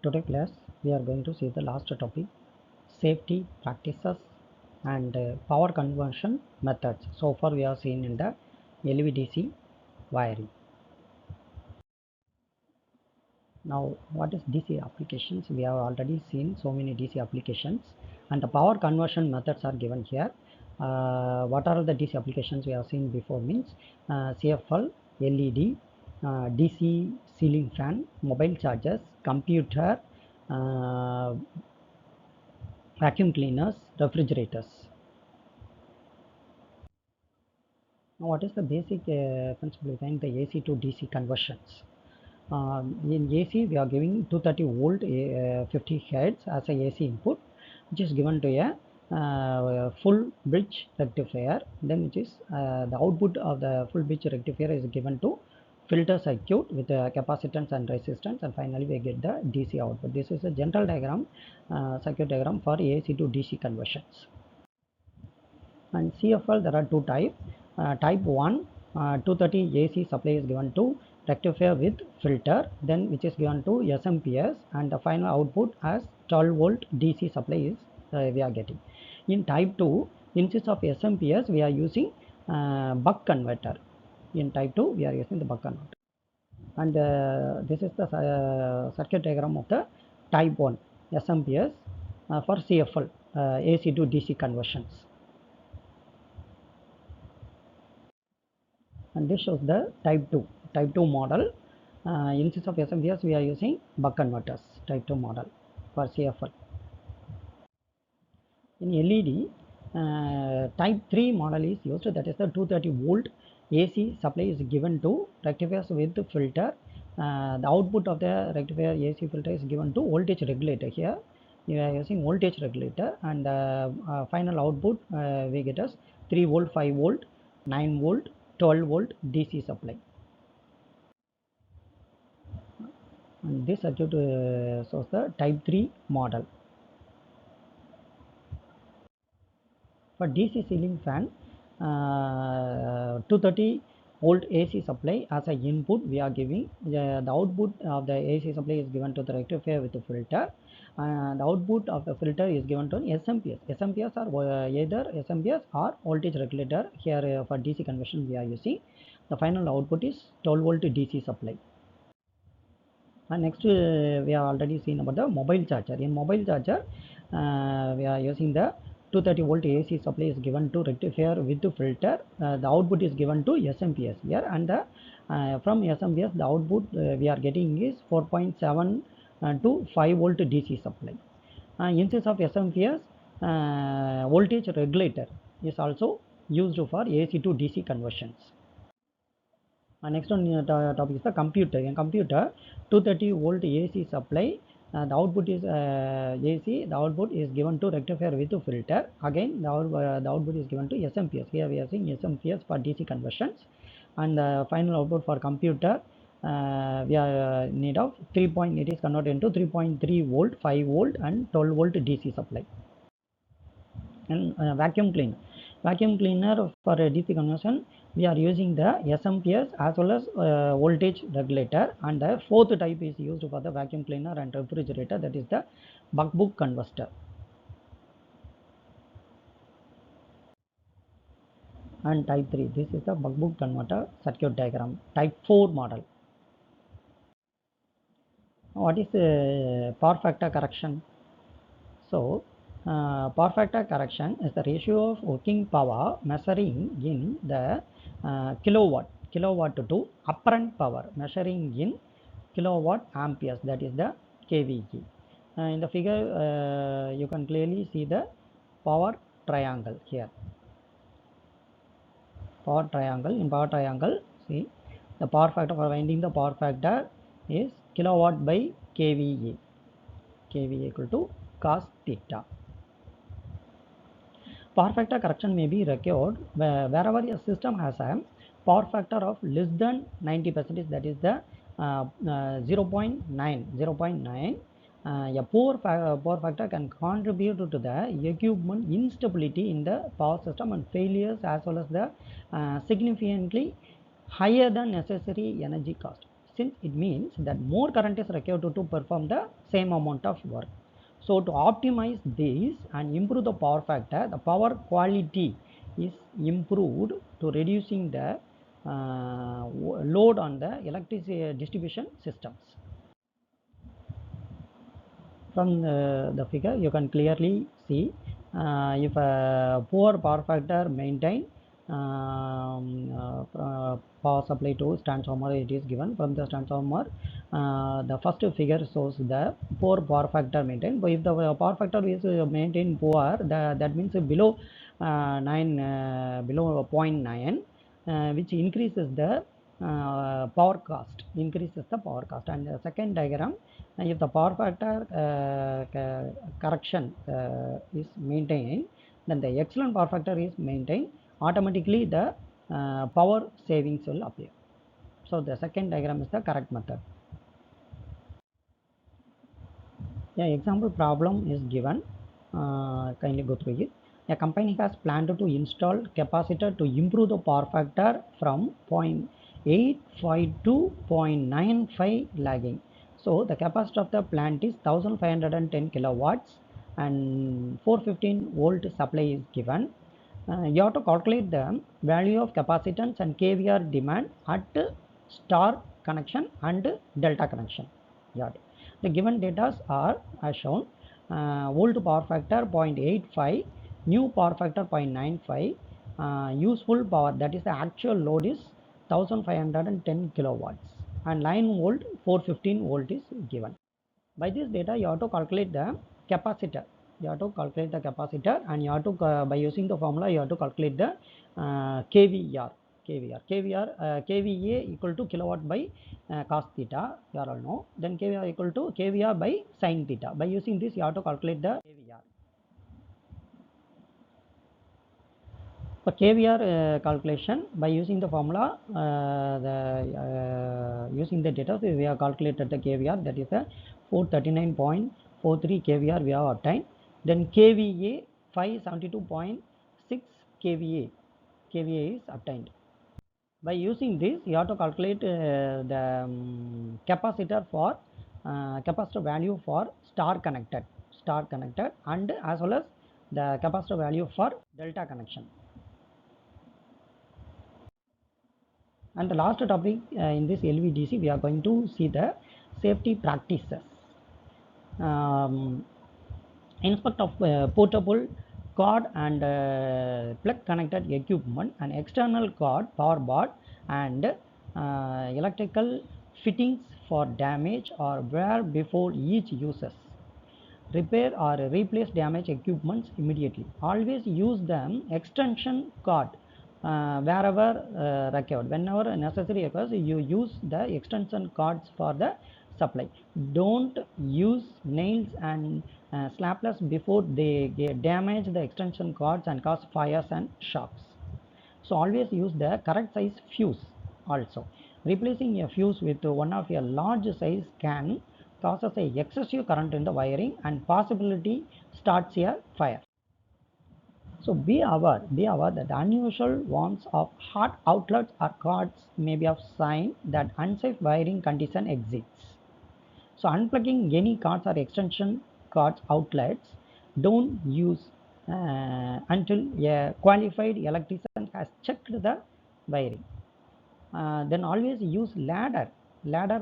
Today class we are going to see the last topic, safety practices and power conversion methods. So far we have seen in the LVDC wiring. Now what is DC applications? We have already seen so many DC applications and the power conversion methods are given here. What are the DC applications we have seen before means CFL, LED, DC ceiling fan, mobile chargers, computer, vacuum cleaners, refrigerators. Now, what is the basic principle behind the AC to DC conversions? In AC, we are giving 230 volt 50 hertz as a AC input, which is given to a full bridge rectifier. Then, which is the output of the full bridge rectifier is given to filter circuit with capacitance and resistance, and finally we get the DC output. This is a general diagram, circuit diagram for AC to DC conversions. And CFL there are two types. Type 1 230 AC supply is given to rectifier with filter, then which is given to SMPS, and the final output as 12 volt DC supply is we are getting. In type 2, instead of SMPS we are using buck converter. In type 2 we are using the buck converter. And this is the circuit diagram of the type 1 SMPS for CFL AC to DC conversions. And this shows the type 2 model. Instead of SMPS we are using buck converters, type 2 model for CFL. In LED, type 3 model is used, that is the 230 volt AC supply is given to rectifiers with filter. The output of the rectifier AC filter is given to voltage regulator. Here we are using voltage regulator, and final output we get as 3 volt, 5 volt, 9 volt, 12 volt DC supply. And this circuit shows the type 3 model. For DC ceiling fan, 230 volt AC supply as an input we are giving. The output of the AC supply is given to the rectifier with the filter, and the output of the filter is given to SMPS. SMPS are either SMPS or voltage regulator. Here for DC conversion we are using. The final output is 12 volt DC supply. And next we have already seen about the mobile charger. In mobile charger we are using the 230 volt AC supply is given to rectifier with the filter. The output is given to SMPS here, and from SMPS the output we are getting is 4.7 to 5 volt DC supply. Instead of SMPS, voltage regulator is also used for AC to DC conversions. Next one topic is the computer. In computer, 230 volt AC supply, the output is AC, the output is given to rectifier with filter. Again the output is given to SMPS. Here we are seeing SMPS for DC conversions, and the final output for computer we are need of 3. It is converted into 3.3 volt, 5 volt and 12 volt DC supply. And vacuum cleaner for DC conversion we are using the SMPS as well as voltage regulator, and the fourth type is used for the vacuum cleaner and refrigerator, that is the buck converter. And type 3, this is the buck converter circuit diagram. Type 4 model. What is power factor correction? So power factor correction is the ratio of working power measuring in the kilowatt to apparent power measuring in kilowatt amperes, that is the kVA. In the figure you can clearly see the power triangle here. Power triangle. In power triangle, see the power factor for finding the power factor is kilowatt by kVA. kVA equal to cos theta. Power factor correction may be required wherever a system has a power factor of less than 90%, that is the 0.9. A poor power factor can contribute to the equipment instability in the power system and failures, as well as the significantly higher than necessary energy cost. since it means that more current is required to perform the same amount of work. So to optimize this and improve the power factor, the power quality is improved to reducing the load on the electricity distribution systems. From the figure you can clearly see if a poor power factor maintained power supply to transformer, it is given from the transformer. The first figure shows the poor power factor maintained, but if the power factor is maintained poor, that means below 0.9, which increases the power cost, and the second diagram, if the power factor correction is maintained, then the excellent power factor is maintained, automatically the power savings will appear. So the second diagram is the correct method. Example problem is given, kindly go through it. A company has planned to install capacitor to improve the power factor from 0.85 to 0.95 lagging. So the capacitor of the plant is 1510 kilowatts and 415 volt supply is given. You have to calculate the value of capacitance and kVR demand at star connection and delta connection. The given data are as shown. Old power factor 0.85, new power factor 0.95, useful power, that is the actual load, is 1510 kilowatts and line volt 415 volt is given. By this data you have to calculate the capacitor. And you have to by using the formula you have to calculate the kVR. kVA equal to kilowatt by cos theta, you all know. Then kVR equal to kVR by sin theta. By using this you have to calculate the kVR. For kVR calculation, by using the formula, using the data, we have calculated the kVR, that is a 439.43 kVR we have obtained. Then kVA 572.6 kVA is obtained. By using this you have to calculate the capacitor for capacitor value for star connected and as well as the capacitor value for delta connection. And the last topic in this LVDC, we are going to see the safety practices. Inspect of portable cord and plug connected equipment, and external cord, power board and electrical fittings for damage or wear before each uses. Repair or replace damaged equipments immediately. Always use the extension cord wherever required. Whenever necessary occurs, you use the extension cords for the supply. Don't use nails and slapless before they damage the extension cords and cause fires and shocks. So always use the correct size fuse. Also, replacing a fuse with one of a large size can causes a excessive current in the wiring and possibility starts a fire. So be aware that the unusual ones of hot outlets or cords may be a sign that unsafe wiring condition exists. So unplugging any cords or extension cords outlets, don't use until a qualified electrician has checked the wiring. Then always use ladder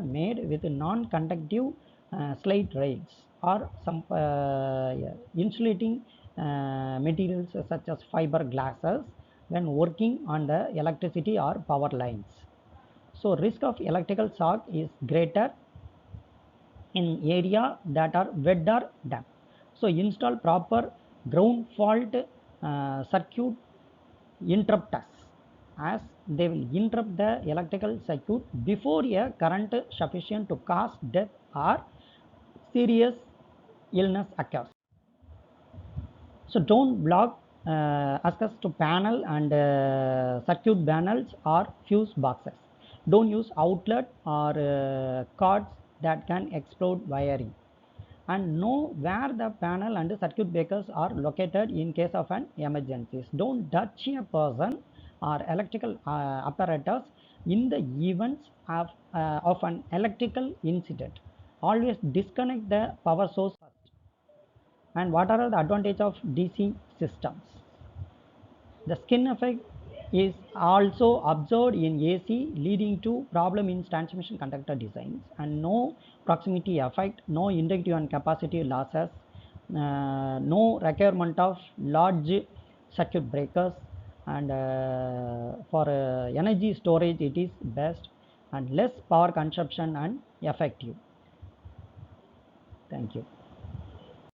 made with non-conductive slide rails or some insulating materials such as fiber glasses when working on the electricity or power lines. So risk of electrical shock is greater in area that are wet or damp. So install proper ground fault circuit interrupters, as they will interrupt the electrical circuit before a current sufficient to cause death or serious illness occurs. So don't block access to panel and circuit panels or fuse boxes. Don't use outlet or cords that can explode wiring. And know where the panel and circuit breakers are located in case of an emergency. Don't touch a person or electrical apparatus In the events of an electrical incident, always disconnect the power source first. And what are the advantages of DC systems? The skin effect is also observed in AC, leading to problem in transmission conductor designs, and no proximity effect, no inductive and capacitive losses, no requirement of large circuit breakers, and for energy storage it is best, and less power consumption and effective. Thank you.